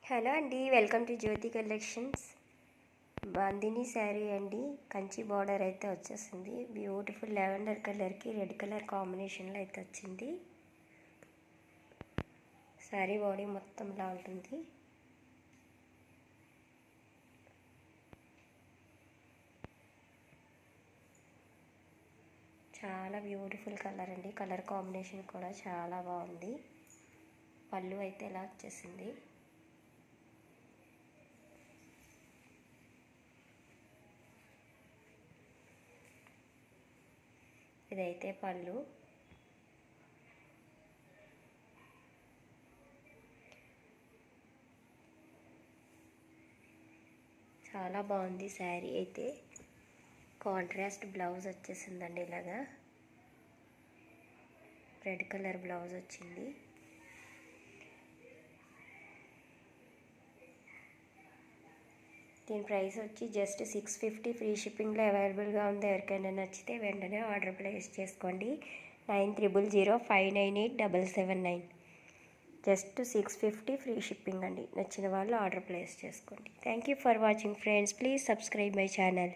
Hello అండి, welcome to Jyothi collections. Bandhani sari అండి, Kanchi border అయితే వచ్చేసింది. బ్యూటిఫుల్ లెవెండర్ కలర్కి రెడ్ కలర్ కాంబినేషన్లో అయితే వచ్చింది. శారీ బాడీ మొత్తం ఇలా ఉంటుంది. చాలా బ్యూటిఫుల్ కలర్ అండి, కలర్ కాంబినేషన్ కూడా చాలా బాగుంది. పళ్ళు అయితే ఇలా వచ్చేసింది. ఇదైతే పళ్ళు. చాలా బాగుంది శారీ అయితే. కాంట్రాస్ట్ బ్లౌజ్ వచ్చేసిందండి, ఇలాగా రెడ్ కలర్ బ్లౌజ్ వచ్చింది. దీని ప్రైస్ వచ్చి జస్ట్ 650, ఫ్రీ షిప్పింగ్లో అవైలబుల్గా ఉంది. ఎవరికైనా నచ్చితే వెంటనే ఆర్డర్ ప్లేస్ చేసుకోండి. 900059887779. జస్ట్ 650 ఫ్రీ షిప్పింగ్ అండి. నచ్చిన వాళ్ళు ఆర్డర్ ప్లేస్ చేసుకోండి. Thank you for watching friends. Please subscribe my channel.